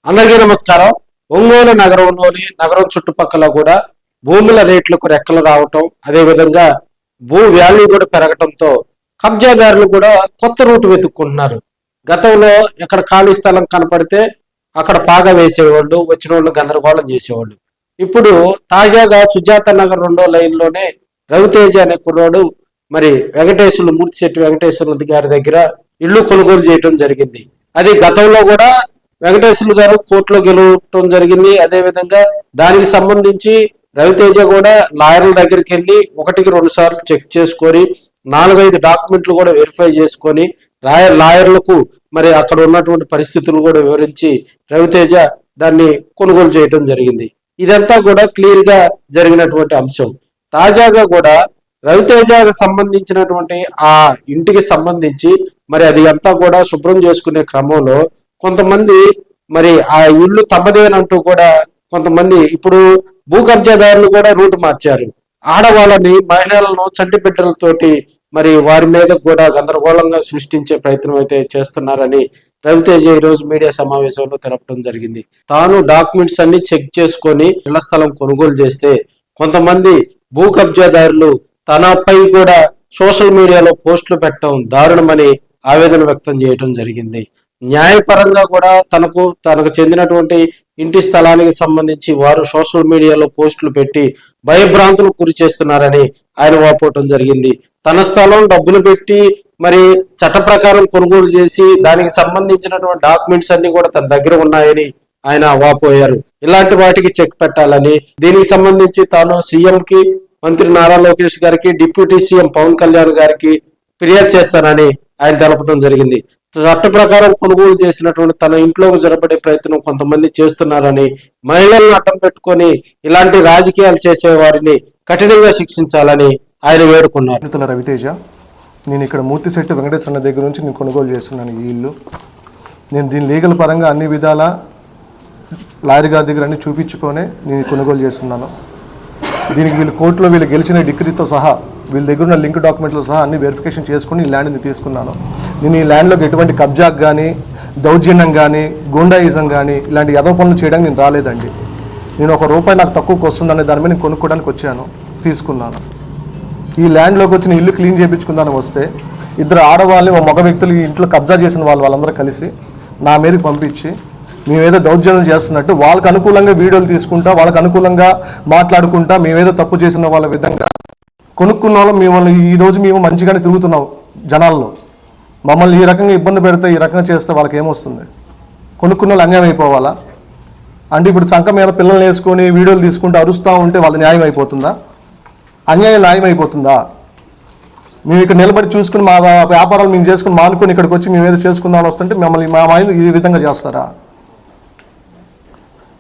అందరికీ నమస్కారం. ఒంగోలు నగరంలోని నగరం చుట్టుపక్కల కూడా భూముల రేట్లకు రెక్కలు రావటం, అదేవిధంగా భూ వాల్యూ కూడా పెరగటంతో కబ్జాదారులు కూడా కొత్త రూట్ వెతుక్కుంటున్నారు. గతంలో ఎక్కడ ఖాళీ స్థలం కనపడితే అక్కడ పాగా వేసేవాళ్ళు, వచ్చిన వాళ్ళు గందరగోళం చేసేవాళ్ళు. ఇప్పుడు తాజాగా సుజాత నగర్ 2వ లైన్లోనే రవితేజ అనే కుర్రోడు మరి మూర్తిశెట్టి వెంకటేశ్వరులు గారి దగ్గర ఇల్లు కొనుగోలు చేయడం జరిగింది. అది గతంలో కూడా వెంకటేశ్వర్లు గారు కోర్టులో గెలవటం జరిగింది. అదేవిధంగా దానికి సంబంధించి రవితేజ కూడా లాయర్ల దగ్గరికి వెళ్ళి 1-2 సార్లు చెక్ చేసుకొని 4-5 డాక్యుమెంట్లు కూడా వెరిఫై చేసుకొని లాయర్లకు మరి అక్కడ ఉన్నటువంటి పరిస్థితులు కూడా వివరించి రవితేజ దాన్ని కొనుగోలు చేయడం జరిగింది. ఇదంతా కూడా క్లియర్ గా జరిగినటువంటి అంశం. తాజాగా కూడా రవితేజకు సంబంధించినటువంటి ఆ ఇంటికి సంబంధించి మరి అది అంతా కూడా శుభ్రం చేసుకునే క్రమంలో కొంతమంది మరి ఆ ఇల్లు తమదేనంటూ కూడా కొంతమంది ఇప్పుడు భూ కబ్జాదారులు కూడా రూట్ మార్చారు. ఆడవాళ్ళని, మహిళలను చంటి బిడ్డలతోటి మరి వారి మీద కూడా గందరగోళంగా సృష్టించే ప్రయత్నం అయితే చేస్తున్నారని రవితేజ ఈ రోజు మీడియా సమావేశంలో తెలపడం జరిగింది. తాను డాక్యుమెంట్స్ అన్ని చెక్ చేసుకొని ఇళ్ల స్థలం కొనుగోలు చేస్తే కొంతమంది భూ కబ్జాదారులు తనపై కూడా సోషల్ మీడియాలో పోస్టులు పెట్టడం దారుణమని ఆవేదన వ్యక్తం చేయడం జరిగింది. న్యాయపరంగా కూడా తనకు చెందినటువంటి ఇంటి స్థలానికి సంబంధించి వారు సోషల్ మీడియాలో పోస్టులు పెట్టి భయభ్రాంతులకు గురి చేస్తున్నారని ఆయన వాపోవటం జరిగింది. తన స్థలం డబ్బులు పెట్టి మరి చట్ట ప్రకారం కొనుగోలు చేసి దానికి సంబంధించినటువంటి డాక్యుమెంట్స్ అన్ని కూడా తన దగ్గర ఉన్నాయని ఆయన వాపోయారు. ఇలాంటి వాటికి చెక్ పెట్టాలని, దీనికి సంబంధించి తాను సీఎంకి, మంత్రి నారా లోకేష్ గారికి, డిప్యూటీ సీఎం పవన్ కళ్యాణ్ గారికి ఫిర్యాదు చేస్తానని ఆయన తెలపడం జరిగింది. చట్ట ప్రకారం కొనుగోలు చేసినటువంటి తన ఇంట్లోకి జరపడే ప్రయత్నం కొంతమంది చేస్తున్నారని, మహిళలను అడ్డం పెట్టుకొని ఇలాంటి రాజకీయాలు చేసే వారిని కఠినంగా శిక్షించాలని ఆయన వేడుకున్నారు. రవితేజ, నేను ఇక్కడ మూర్తిశెట్టి వెంకటేశ్వర దగ్గర నుంచి నేను కొనుగోలు చేస్తున్నాను ఈ ఇల్లు. నేను దీని లీగల్ పరంగా అన్ని విధాల లాయర్ గారి దగ్గర అన్ని చూపించుకొని నేను కొనుగోలు చేస్తున్నాను. దీనికి వీళ్ళు కోర్టులో వీళ్ళు గెలిచిన డిగ్రీతో సహా వీళ్ళ దగ్గర ఉన్న లింక్ డాక్యుమెంట్లతో సహా అన్ని వెరిఫికేషన్ చేసుకుని ఈ ల్యాండ్ని తీసుకున్నాను. నేను ఈ ల్యాండ్లోకి ఎటువంటి కబ్జాకు కానీ, దౌర్జన్యం కానీ, గూండాయిజం కానీ ఇలాంటి యదవ పనులు చేయడానికి నేను రాలేదండి. నేను ₹1 నాకు తక్కువకి వస్తుందనే దాని మీద నేను కొనుక్కోవడానికి వచ్చాను, తీసుకున్నాను. ఈ ల్యాండ్లోకి వచ్చిన ఇల్లు క్లీన్ చేయించుకుందాని వస్తే 2 ఆడవాళ్ళని, మగ వ్యక్తులు ఇంట్లో కబ్జా చేసిన వాళ్ళందరూ కలిసి నా మీదకి పంపించి మేమేదో దౌర్జన్యం చేస్తున్నట్టు వాళ్ళకు అనుకూలంగా వీడియోలు తీసుకుంటా, వాళ్ళకు అనుకూలంగా మాట్లాడుకుంటా మేమేదో తప్పు చేసిన వాళ్ళ విధంగా కొనుక్కున్న వాళ్ళు మిమ్మల్ని ఈరోజు మేము మంచిగానే తిరుగుతున్నాం జనాల్లో. మమ్మల్ని ఈ రకంగా ఇబ్బంది పెడితే, ఈ రకంగా చేస్తే వాళ్ళకి ఏమొస్తుంది? కొనుక్కున్న వాళ్ళు అన్యాయం అయిపోవాలా? అంటే ఇప్పుడు చంక మీద పిల్లల్ని వేసుకొని వీడియోలు తీసుకుంటూ అరుస్తూ ఉంటే వాళ్ళ న్యాయం అయిపోతుందా? అన్యాయం న్యాయం అయిపోతుందా? మేము ఇక్కడ నిలబడి చూసుకుని మా వ్యాపారాలు మేము చేసుకుని మానుకొని ఇక్కడికి వచ్చి మేము ఏదో చేసుకుందామని వస్తుంటే మమ్మల్ని మా మైండ్ ఈ విధంగా చేస్తారా?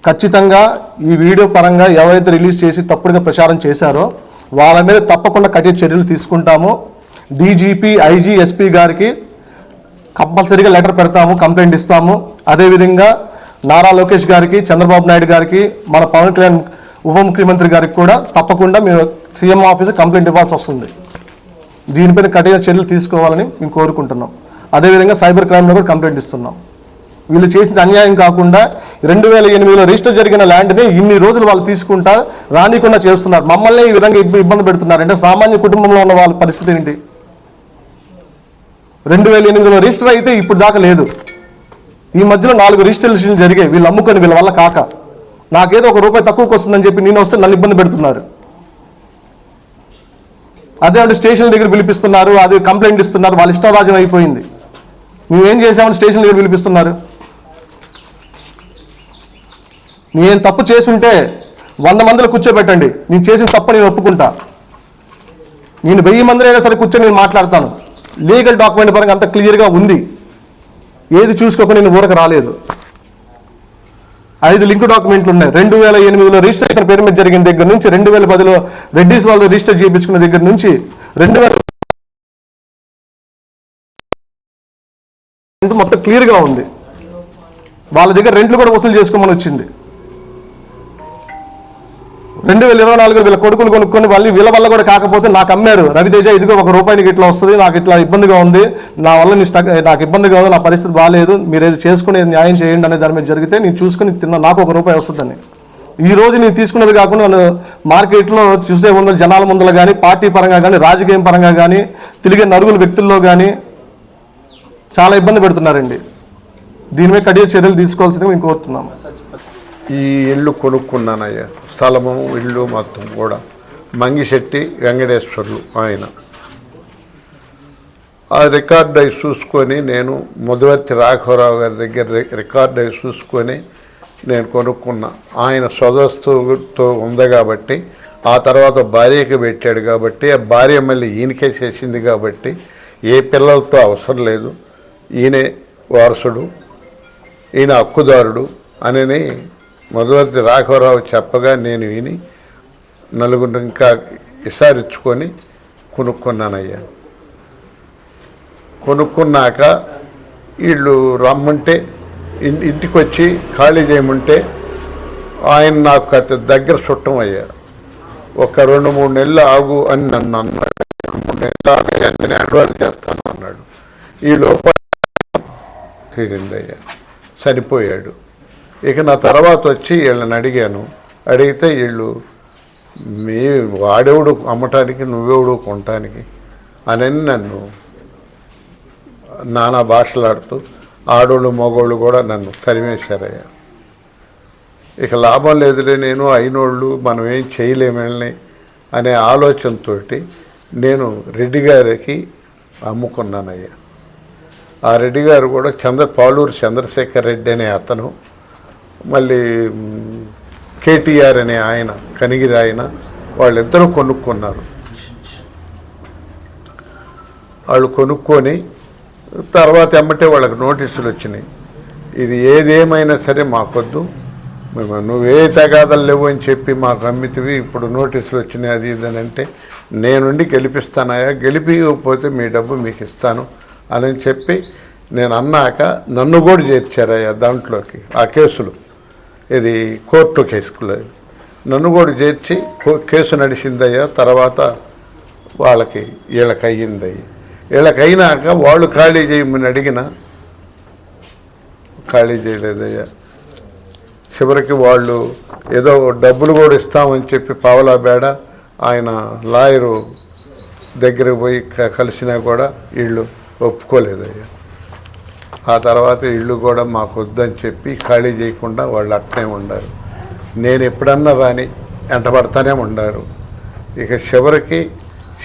ఖచ్చితంగా ఈ వీడియో పరంగా ఎవరైతే రిలీజ్ చేసి తప్పుడుగా ప్రచారం చేశారో వాళ్ళ మీద తప్పకుండా కఠిన చర్యలు తీసుకుంటాము. డీజీపీ, ఐజీ, ఎస్పీ గారికి కంపల్సరీగా లెటర్ పెడతాము, కంప్లైంట్ ఇస్తాము. అదేవిధంగా నారా లోకేష్ గారికి, చంద్రబాబు నాయుడు గారికి, మన పవన్ కళ్యాణ్ ఉప ముఖ్యమంత్రి గారికి కూడా తప్పకుండా మేము సీఎం ఆఫీసు కంప్లైంట్ ఇవ్వాల్సి వస్తుంది. దీనిపైన కఠిన చర్యలు తీసుకోవాలని మేము కోరుకుంటున్నాం. అదేవిధంగా సైబర్ క్రైమ్లో కూడా కంప్లైంట్ ఇస్తున్నాం. వీళ్ళు చేసిన అన్యాయం కాకుండా 2008లో రిజిస్టర్ జరిగిన ల్యాండ్ని ఇన్ని రోజులు వాళ్ళు తీసుకుంటా రానికుండా చేస్తున్నారు. మమ్మల్ని ఈ విధంగా ఇబ్బంది పెడుతున్నారు. అంటే సామాన్య కుటుంబంలో ఉన్న వాళ్ళ పరిస్థితి ఏంటి? 2008లో రిజిస్టర్ అయితే ఇప్పుడు దాకా లేదు. ఈ మధ్యలో 4 రిజిస్ట్రేషన్లు జరిగాయి వీళ్ళు అమ్ముకొని వీళ్ళ వల్ల కాక. నాకేదో ₹1 తక్కువకి వస్తుందని చెప్పి నేను వస్తే నన్ను ఇబ్బంది పెడుతున్నారు. అదే అంటే స్టేషన్ దగ్గర పిలిపిస్తున్నారు, అది కంప్లైంట్ ఇస్తున్నారు. వాళ్ళ ఇష్టరాజ్యం అయిపోయింది. మేమేం చేసామని స్టేషన్ దగ్గర పిలిపిస్తున్నారు. నేను తప్పు చేసుంటే 100 మందిలో కూర్చోబెట్టండి, నేను చేసిన తప్పు నేను ఒప్పుకుంటా. నేను 1000 మందిలో అయినా సరే కూర్చొని నేను మాట్లాడతాను. లీగల్ డాక్యుమెంట్ పరంగా అంత క్లియర్గా ఉంది. ఏది చూసుకోకుండా నేను ఊరకు రాలేదు. 5 లింక్ డాక్యుమెంట్లు ఉన్నాయి. 2008లో రిజిస్ట్రేషన్ పేరు మీద జరిగిన దగ్గర నుంచి 2010లో రెడ్డిస్ వాళ్ళు రిజిస్టర్ చేయించుకున్న దగ్గర నుంచి 2000 మొత్తం క్లియర్గా ఉంది. వాళ్ళ దగ్గర రెంట్లు కూడా వసూలు చేసుకోమని వచ్చింది. 2024 వీళ్ళ కొడుకులు కొనుక్కొని మళ్ళీ వీళ్ళ వల్ల కూడా కాకపోతే నాకు అమ్మారు. రవితేజ ఇదిగో ₹1 ఇట్లా వస్తుంది, నాకు ఇట్లా ఇబ్బందిగా ఉంది, నా వల్ల నాకు ఇబ్బందిగా ఉంది, నా పరిస్థితి బాగాలేదు, మీరు ఏది చేసుకుని న్యాయం చేయండి అనే దాని మీద జరిగితే నేను చూసుకుని తిన్నా, నాకు ₹1 వస్తుందని. ఈ రోజు నేను తీసుకున్నది కాకుండా నన్ను మార్కెట్లో చూసే ముందు జనాల ముందర కానీ, పార్టీ పరంగా కానీ, రాజకీయం పరంగా కానీ, తిరిగే నలుగురు వ్యక్తుల్లో కానీ చాలా ఇబ్బంది పెడుతున్నారండి. దీని మీద కఠిన చర్యలు తీసుకోవాల్సింది మేము కోరుతున్నాము. ఈ ఇల్లు కొనుక్కున్నానయ్యా, స్థలము ఇల్లు మొత్తం కూడా మంగిశెట్టి వెంకటేశ్వర్లు ఆయన. ఆ రికార్డ్ అవి చూసుకొని నేను మధువర్తి రాఘవరావు గారి దగ్గర రికార్డ్ అవి చూసుకొని నేను కొనుక్కున్నా. ఆయన స్వదస్తుతో ఉంది కాబట్టి, ఆ తర్వాత భార్యకి పెట్టాడు కాబట్టి, ఆ భార్య మళ్ళీ ఈయనకే చేసింది కాబట్టి ఏ పిల్లలతో అవసరం లేదు, ఈయనే వారసుడు, ఈయన హక్కుదారుడు అని మధువర్తి రాఘవరావు చెప్పగా నేను విని నలుగురు ఇంకా విసారించుకొని కొనుక్కున్నానయ్యా. కొనుక్కున్నాక వీళ్ళు రమ్మంటే ఇంటికి వచ్చి ఖాళీ చేయమంటే ఆయన నాకు అతి దగ్గర చుట్టం అయ్యా. ఒక 2-3 నెలలు ఆగు అని నన్ను అన్నాడు. 3 నెలలు ఆగు నేను అడ్వాన్స్ చేస్తాను అన్నాడు. ఈ లోపల తీరిందయ్యా, చనిపోయాడు. ఇక నా తర్వాత వచ్చి వీళ్ళని అడిగాను. అడిగితే వీళ్ళు వాడెవడు అమ్మటానికి, నువ్వెవడు కొనటానికి అని నన్ను నానా భాషలాడుతూ ఆడోళ్ళు మగోళ్ళు కూడా నన్ను తరిమేశారయ్యా. ఇక లాభం లేదులే, నేను అయినోళ్ళు మనం ఏం చేయలేమని అనే ఆలోచనతో నేను రెడ్డి గారికి అమ్ముకున్నానయ్యా. ఆ రెడ్డి గారు కూడా పాలూరు చంద్రశేఖర్ రెడ్డి అనే అతను, మళ్ళీ కేటీఆర్ అనే ఆయన, కనిగిరి ఆయన, వాళ్ళిద్దరూ కొనుక్కున్నారు. వాళ్ళు కొనుక్కొని తర్వాత ఎమ్మటే వాళ్ళకి నోటీసులు వచ్చినాయి. ఇది ఏదేమైనా సరే మాకొద్దు, నువ్వే తగాదాలు లేవు అని చెప్పి మాకు అమ్మితివి, ఇప్పుడు నోటీసులు వచ్చినాయి అది ఇది అని అంటే, నేనుండి గెలిపిస్తానయా, గెలిపిపోతే మీ డబ్బు మీకు ఇస్తాను అని చెప్పి నేను అన్నాక నన్ను కూడా చేర్చారయ్యా దాంట్లోకి. ఆ కేసులు ఇది కోర్టు కేసులు నన్ను కూడా చేర్చి కేసు నడిచిందయ్యా. తర్వాత వీళ్ళకి అయ్యిందయ్యి. వీళ్ళకి అయినాక వాళ్ళు ఖాళీ చేయమని అడిగినా ఖాళీ చేయలేదయ్యా. చివరికి వాళ్ళు ఏదో డబ్బులు కూడా ఇస్తామని చెప్పి పావలా బేడ ఆయన లాయరు దగ్గరికి పోయి కలిసినా కూడా వీళ్ళు ఒప్పుకోలేదయ్యా. ఆ తర్వాత ఇళ్ళు కూడా మాకు వద్దని చెప్పి ఖాళీ చేయకుండా వాళ్ళు అట్నే ఉండారు. నేను ఎప్పుడన్నా రాని వెంటబడతానే ఉండారు. ఇక చివరికి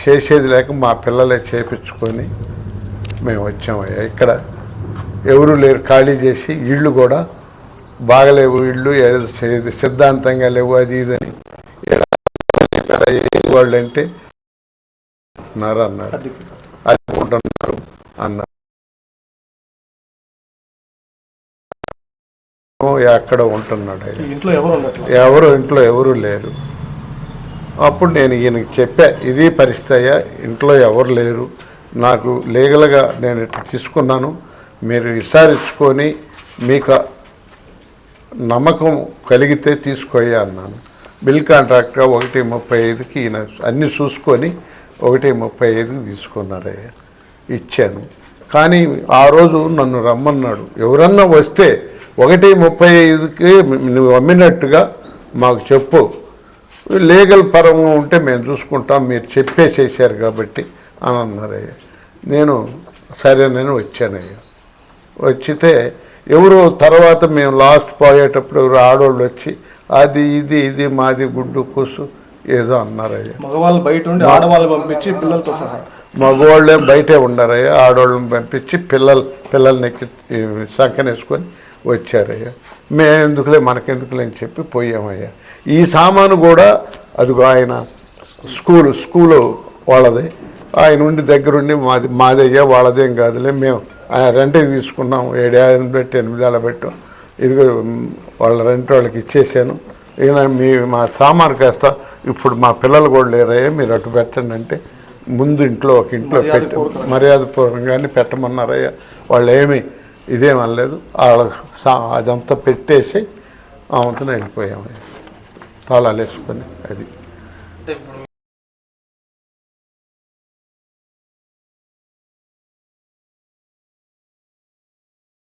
చేసేది లేక మా పిల్లలే చేపించుకొని మేము వచ్చామయ్యా. ఇక్కడ ఎవరు లేరు, ఖాళీ చేసి ఇళ్ళు కూడా బాగలేవు, ఇళ్ళు సిద్ధాంతంగా లేవు అది ఇదని వాళ్ళు అంటే అన్నారు, అది ఉంటున్నారు అన్నారు. ఎక్కడ ఉంటున్నాడు, ఇంట్లో ఎవరు లేరు. అప్పుడు నేను ఈయనకి చెప్పా, ఇది పరిస్థితి అయ్యా, ఇంట్లో ఎవరు లేరు, నాకు లీగల్గా నేను ఇట్లా తీసుకున్నాను, మీరు విచారించుకొని మీకు నమ్మకం కలిగితే తీసుకోయ్యా అన్నాను. బిల్ కాంట్రాక్ట్గా 1.35కి ఈయన అన్నీ చూసుకొని 1.35కి తీసుకున్నారయ్యా. ఇచ్చాను. కానీ ఆ రోజు నన్ను రమ్మన్నాడు, ఎవరన్నా వస్తే 1.35కి నువ్వు అమ్మినట్టుగా మాకు చెప్పు, లీగల్ పరంగా ఉంటే మేము చూసుకుంటాం, మీరు చెప్పేసేసారు కాబట్టి అని అన్నారయ్యా. నేను సరేనని వచ్చానయ్యా. వచ్చితే ఎవరు తర్వాత మేము లాస్ట్ పోయేటప్పుడు ఎవరు ఆడవాళ్ళు వచ్చి అది ఇది మాది గుడ్డు కూసు ఏదో అన్నారయ్యా. మగవాళ్ళు బయట ఉండి ఆడవాళ్ళు పంపించి పిల్లలతో సహా, మగవాళ్ళే బయటే ఉండారయ్యా, ఆడవాళ్ళని పంపించి పిల్లల్ని సంకనేసుకొని వచ్చారయ్యా. మేము ఎందుకులే మనకెందుకులే అని చెప్పి పోయామయ్యా. ఈ సామాను కూడా అదిగో ఆయన స్కూలు వాళ్ళది, ఆయన ఉండి దగ్గరుండి మాదయ్యా, వాళ్ళదేం కాదులే, మేము ఆయన రెంట్కి తీసుకున్నాం, 7,000 పెట్టి 8,000 పెట్టాం, ఇదిగో వాళ్ళ రెంట్ వాళ్ళకి ఇచ్చేసాను, ఇక మా సామాను కాస్త ఇప్పుడు మా పిల్లలు కూడా లేరయ్యా, మీరు అటు పెట్టండి అంటే ముందు ఒక ఇంట్లో పెట్టి మర్యాదపూర్వకంగానే పెట్టమన్నారయ్యా. వాళ్ళు ఏమీ ఇదేమనలేదు, వాళ్ళ అదంతా పెట్టేసి ఆమెతో వెళ్ళిపోయామయ్యా. తాళాలు వేసుకొని అది అంటే ఇప్పుడు